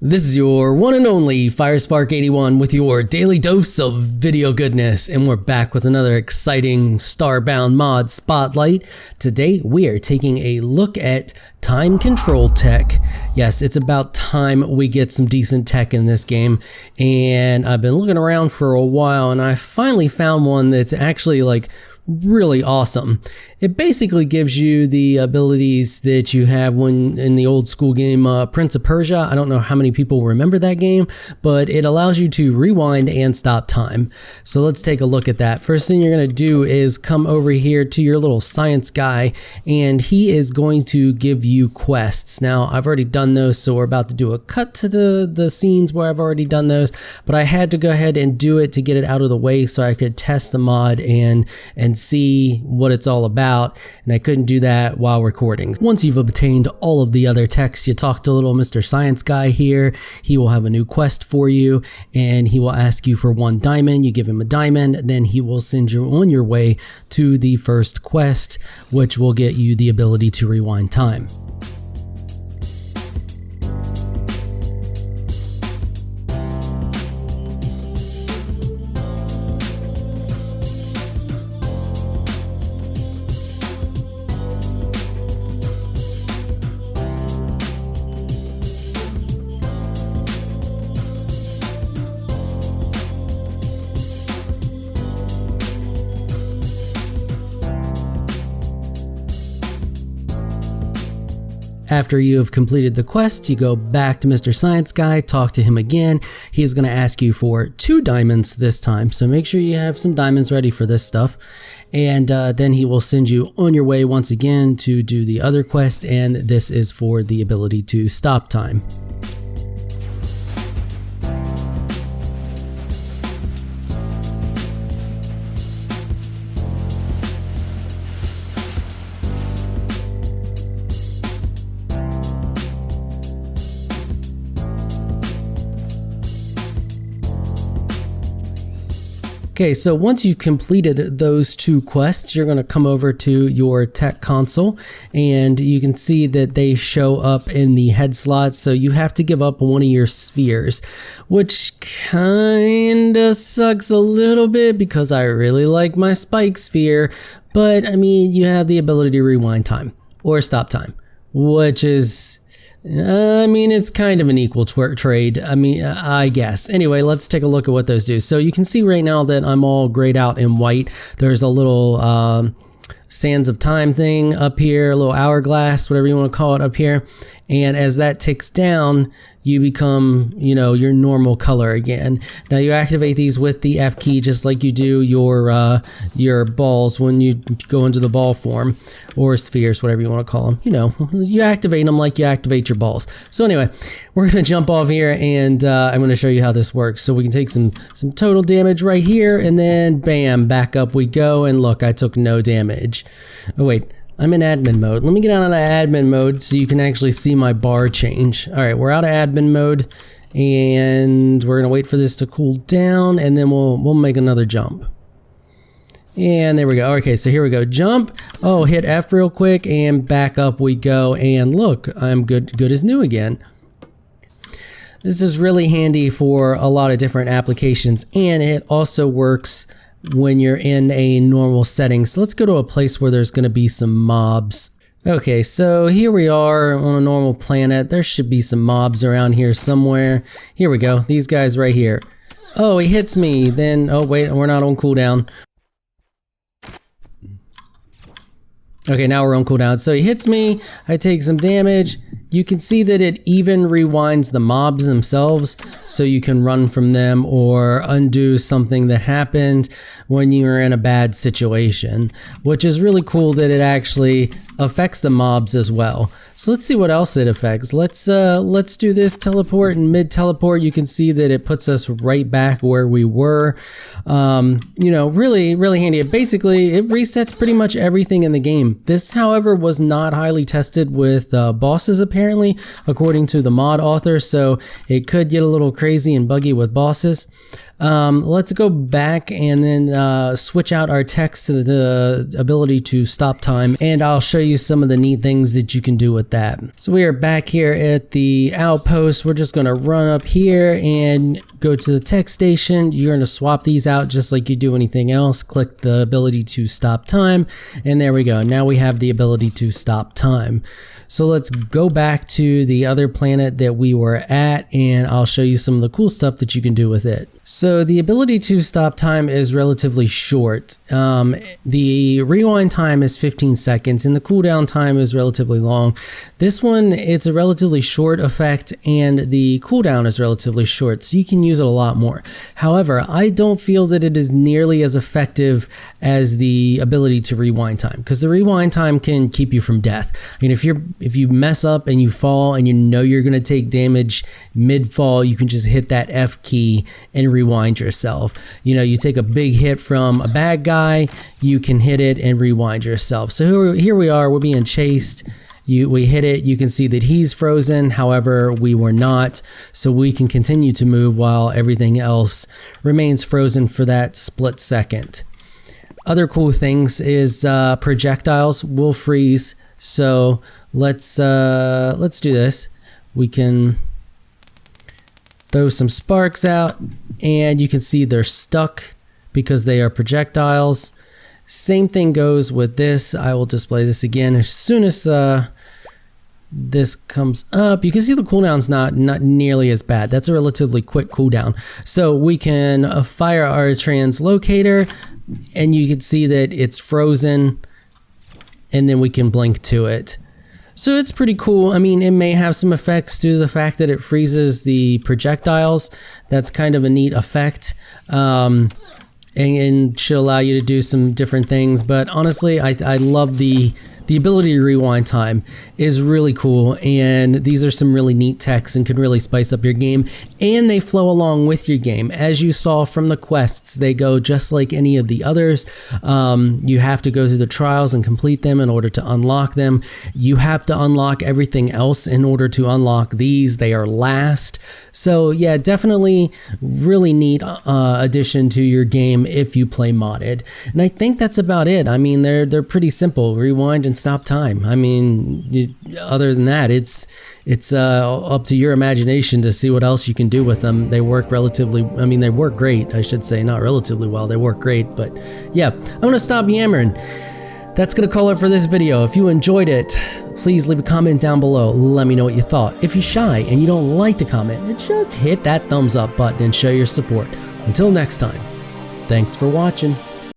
This is your one and only FireSpark81 with your daily dose of video goodness, and we're back with another exciting Starbound mod spotlight. Today we are taking a look at time control tech. Yes, it's about time we get some decent tech in this game, and I've been looking around for a while and I finally found one that's actually like really awesome. It basically gives you the abilities that you have when in the old school game Prince of Persia. I don't know how many people remember that game, but it allows you to rewind and stop time. So let's take a look at that. First thing you're going to do is come over here to your little science guy, and he is going to give you quests. Now I've already done those, so we're about to do a cut to the scenes where I've already done those, but I had to go ahead and do it to get it out of the way so I could test the mod and see what it's all about. And I couldn't do that while recording. Once you've obtained all of the other texts, you talk to little Mr. Science Guy here. He will have a new quest for you, and he will ask you for 1 diamond. You give him a diamond, then he will send you on your way to the first quest, which will get you the ability to rewind time. After you have completed the quest, you go back to Mr. Science Guy, talk to him again. He is going to ask you for 2 diamonds this time, so make sure you have some diamonds ready for this stuff. And then he will send you on your way once again to do the other quest, and this is for the ability to stop time. Okay, so once you've completed those 2 quests, you're going to come over to your tech console, and you can see that they show up in the head slot. So you have to give up one of your spheres, which kinda sucks a little bit because I really like my spike sphere. But I mean, you have the ability to rewind time or stop time, which is, I mean, it's kind of an equal trade. I mean, I guess. Anyway, let's take a look at what those do. So you can see right now that I'm all grayed out in white. There's a little sands of time thing up here, a little hourglass, whatever you want to call it up here. And as that ticks down, you become, you know, your normal color again. Now you activate these with the F key, just like you do your balls when you go into the ball form, or spheres, whatever you want to call them. You know, you activate them like you activate your balls. So anyway, we're gonna jump off here, and I'm gonna show you how this works. So we can take some total damage right here, and then bam, back up we go. And look, I took no damage. Oh wait, I'm in admin mode. Let me get out of admin mode so you can actually see my bar change. All right, we're out of admin mode, and we're gonna wait for this to cool down, and then we'll make another jump. And there we go. Okay, so here we go. Jump. Oh, hit F real quick, and back up we go. And look, I'm good as new again. This is really handy for a lot of different applications, and it also works when you're in a normal setting. So let's go to a place where there's going to be some mobs. Okay, so here we are on a normal planet. There should be some mobs around here somewhere. Here we go. These guys right here. Oh, he hits me. Then, oh wait, we're not on cooldown. Okay, now we're on cooldown. So he hits me, I take some damage. You can see that it even rewinds the mobs themselves, so you can run from them or undo something that happened when you were in a bad situation, which is really cool that it actually affects the mobs as well. So let's see what else it affects. Let's do this teleport, and mid teleport you can see that it puts us right back where we were. You know, really handy. Basically it resets pretty much everything in the game. This, however, was not highly tested with bosses apparently, according to the mod author, so it could get a little crazy and buggy with bosses. Let's go back and then switch out our text to the ability to stop time, and I'll show you some of the neat things that you can do with that. So we are back here at the outpost. We're just going to run up here and go to the text station. You're going to swap these out just like you do anything else. Click the ability to stop time, and there we go. Now we have the ability to stop time. So let's go back to the other planet that we were at, and I'll show you some of the cool stuff that you can do with it. So the ability to stop time is relatively short. The rewind time is 15 seconds and the cooldown time is relatively long. This one, it's a relatively short effect and the cooldown is relatively short, so you can use it a lot more. However, I don't feel that it is nearly as effective as the ability to rewind time, because the rewind time can keep you from death. I mean, if you mess up and you fall and you know you're going to take damage mid-fall, you can just hit that F key and rewind yourself. You know, you take a big hit from a bad guy, you can hit it and rewind yourself. So here we are, we're being chased. We hit it, you can see that he's frozen, however we were not, so we can continue to move while everything else remains frozen for that split second. Other cool things is projectiles will freeze, so let's do this. We can throw some sparks out and you can see they're stuck because they are projectiles. Same thing goes with this. I will display this again as soon as this comes up. You can see the cooldown's not nearly as bad. That's a relatively quick cooldown. So we can fire our translocator and you can see that it's frozen and then we can blink to it. So it's pretty cool. I mean, it may have some effects due to the fact that it freezes the projectiles. That's kind of a neat effect. And should allow you to do some different things. But honestly, I love the ability to rewind time is really cool, and these are some really neat techs and can really spice up your game, and they flow along with your game. As you saw from the quests, they go just like any of the others. You have to go through the trials and complete them in order to unlock them. You have to unlock everything else in order to unlock these. They are last. So yeah, definitely really neat addition to your game if you play modded. And I think that's about it. I mean, they're pretty simple. Rewind and stop time. I mean, other than that, it's up to your imagination to see what else you can do with them. They work relatively, I mean, they work great, I should say, not relatively well, they work great. But yeah, I'm gonna stop yammering. That's gonna call it for this video. If you enjoyed it, please leave a comment down below. Let me know what you thought. If you're shy and you don't like to comment, just hit that thumbs up button and show your support. Until next time, thanks for watching.